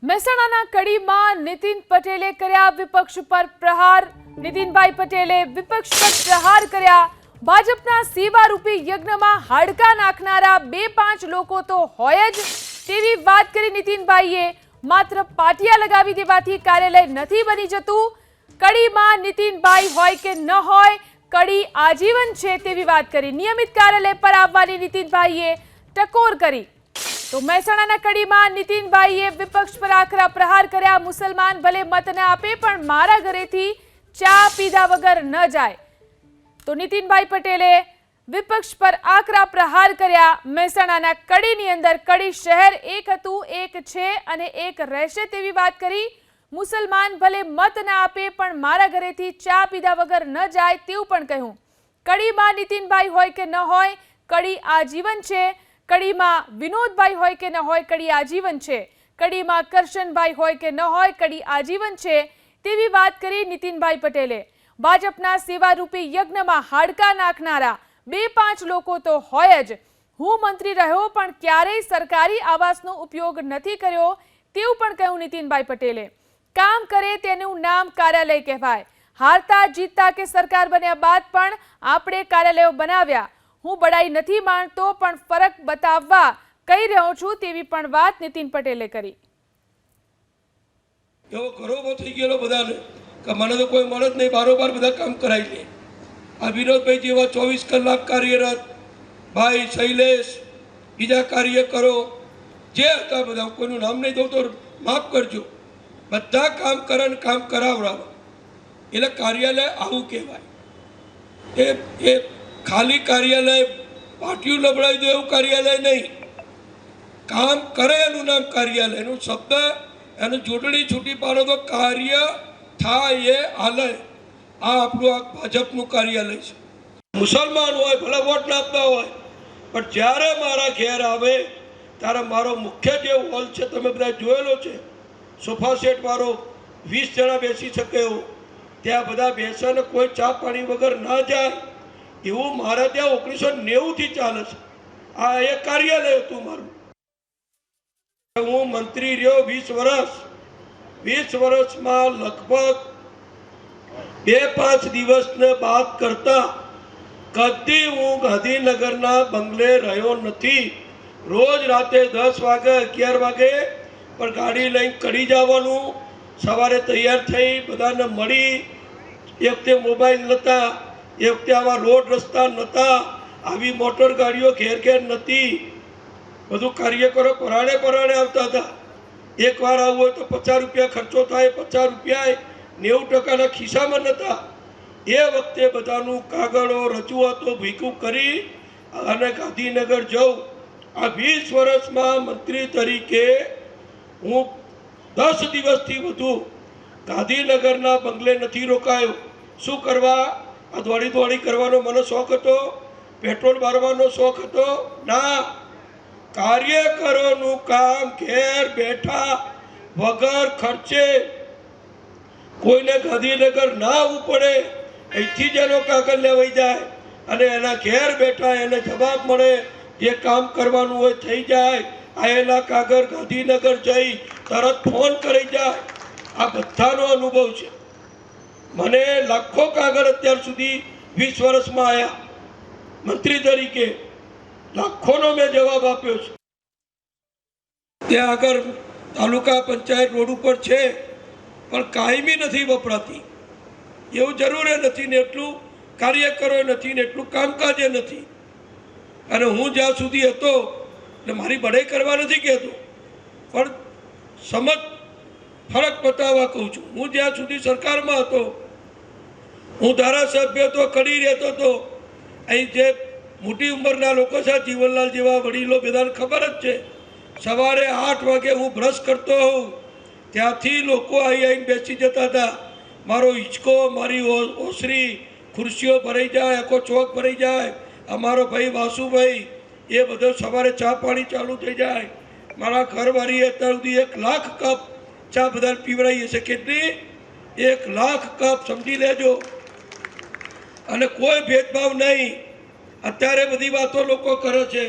મહેસાણાના કડીમાં નીતિન પટેલે કર્યા વિપક્ષ પર પ્રહાર। નીતિનભાઈ પટેલે વિપક્ષ પર પ્રહાર કર્યા। ભાજપના સેવારૂપી યજ્ઞમાં હાડકા નાખનારા 2-5 લોકો તો હોય જ તેવી વાત કરી નીતિનભાઈએ। માત્ર પાટિયા લગાવી દેવાથી કાર્યાલય નથી બની જતું। કડીમાં નીતિનભાઈ હોય કે ન હોય, કડી આજીવન છે તેવી વાત કરી। નિયમિત કાર્યાલય પર આવવાની નીતિનભાઈએ ટકોર કરી। तो મહેસાણાના કડીમાં નીતિનભાઈએ વિપક્ષ પર આકરા પ્રહાર કર્યા। મુસલમાન ભલે મત ન આપે પણ મારા ઘરેથી ચા પીધા વગર ન જાય। તો નીતિનભાઈ પટેલે વિપક્ષ પર આકરા પ્રહાર કર્યા। મહેસાણાના કડીની અંદર કડી શહેર એક હતું, એક છે અને એક રહેશે તેવી વાત કરી। મુસલમાન ભલે મત ન આપે પણ મારા ઘરેથી ચા પીધા વગર ન જાય તેવું પણ કહ્યું। કડીમાં નીતિનભાઈ હોય કે ન હોય, કડી આજીવન છે। કડીમાં વિનોદભાઈ હોય કે ન હોય, કડી આજીવન છે। કડીમાં કરશનભાઈ હોય કે ન હોય, કડી આજીવન છે તેવી વાત કરી નીતિનભાઈ પટેલે। ભાજપના સેવારૂપી યજ્ઞમાં હાડકા નાખનારા 2-5 લોકો તો હોય જ। હું મંત્રી રહ્યો પણ ક્યારેય સરકારી આવાસનો ઉપયોગ નથી કર્યો તેવું પણ કહ્યું નીતિનભાઈ પટેલે। કામ કરે તેનું નામ કાર્યાલય કહેવાય। હારતા જીતતા કે સરકાર બન્યા બાદ પણ આપણે કાર્યાલયો બનાવ્યા। હું બડાઈ નથી માનતો પણ ફરક બતાવવા કહી રહ્યો છું તેવી પણ વાત નીતિન પટેલે કરી। એવો ઘરોમાં થઈ ગયેલો બધાને કે મને તો કોઈ મળે જ નહીં, બારોબાર બધા કામ કરાવી લે। આ વિનોદભાઈ જેવા 24 કલાક કાર્યરત ભાઈ, શૈલેષ, બીજા કાર્યકરો જે હતા બધા, કોઈનું નામ નહીં દઉં તો માફ કરજો, બધા કામ કરે ને કામ કરાવડાવે। એટલે કાર્યાલય આવું કહેવાય। એ ખાલી કાર્યાલય પાટિયું લબડાવી દો એવું કાર્યાલય નહીં, કામ કરે એનું નામ કાર્યાલય। એનું શબ્દ એનું જોડણી છૂટી પાડો તો કાર્ય થાય એ હાલે। આ આપણું આ ભાજપનું કાર્યાલય છે। મુસલમાન હોય ભલે વોટ ના આપતા હોય, પણ જ્યારે મારા ઘેર આવે ત્યારે મારો મુખ્ય જે હોલ છે તમે બધા જોયેલો છે, સોફા સેટ વાળો 20 જણા બેસી શકે એવો, ત્યાં બધા બેસે ને કોઈ ચા પાણી વગર ના જાય એવું મારા ત્યાં 1990થી ચાલે છે। આ એ કાર્યાલય હતું મારું। હું મંત્રી રહ્યો 20 વર્ષ। 20 વર્ષમાં લગભગ 2-5 દિવસને બાદ કરતા કદી હું ગાંધીનગરના બંગલે રહ્યો નથી। રોજ રાતે 10 વાગે 11 વાગે પણ ગાડી લઈને કડી જવાનું, સવારે તૈયાર થઈ બધાને મળી। એ વખતે મોબાઈલ નહોતા, એ વખતે આવા રોડ રસ્તા નહોતા, આવી મોટર ગાડીઓ ઘેર ઘેર નહોતી। બધું કાર્યકરો પરાણે આવતા હતા। એકવાર આવવું હોય તો 50 રૂપિયા ખર્ચો થાય, 50 રૂપિયા 90% ખિસ્સામાં નહોતા। એ વખતે બધાનું કાગળો રજૂઆતો ભેગું કરી અને ગાંધીનગર જવું। આ 20 વર્ષમાં મંત્રી તરીકે હું 10 દિવસથી વધુ ગાંધીનગરના બંગલે નથી રોકાયો। શું કરવા? આ દોડી કરવાનો મને શોખ હતો, પેટ્રોલ મારવાનો શોખ હતો? ના, કાર્યકરોનું કામ ઘેર બેઠા વગર ખર્ચે, કોઈને ગાંધીનગર ના આવવું પડે, અહીંથી જ એનો કાગળ લેવાઈ જાય અને એના ઘેર બેઠા એને જવાબ મળે, જે કામ કરવાનું હોય થઈ જાય। આયેલા કાગળ ગાંધીનગર જઈ તરત ફોન કરી જાય। આ બધાનો અનુભવ છે। મને લાખો કાગળ અત્યાર સુધી 20 વર્ષમાં આવ્યા મંત્રી તરીકે, લાખોનો મેં જવાબ આપ્યો છે। ત્યાં આગળ તાલુકા પંચાયત રોડ ઉપર છે પણ કાયમી નથી વપરાતી, એવું જરૂર નથી ને એટલું કાર્યકરો નથી ને એટલું કામકાજ નથી। અને હું જ્યાં સુધી હતો એટલે મારી બડાઈ કરવા નથી કહેતો, પણ સમજ ફરક બતાવવા કહું છું। હું જ્યાં સુધી સરકારમાં હતો, હું ધારાસભ્ય તો કડી રહેતો હતો। અહીં જે મોટી ઉંમરના લોકો છે, જીવનલાલ જેવા વડીલો, બધાને ખબર જ છે, સવારે 8 વાગે હું બ્રશ કરતો હોઉં ત્યાંથી લોકો આવીને બેસી જતા હતા। મારો હિંચકો, મારી ઓસરી, ખુરશીઓ ભરાઈ જાય, આખો ચોક ભરાઈ જાય। અમારો ભાઈ વાસુભાઈ એ બધો સવારે ચા પાણી ચાલુ થઈ જાય। મારા ઘરવાળી અત્યાર સુધી 1 લાખ કપ ચા બધાને પીવડાવી હશે। કેટલી? 1 લાખ કપ, સમજી લેજો। અને કોઈ ભેદભાવ નહીં। અત્યારે બધી વાતો લોકો કરે છે।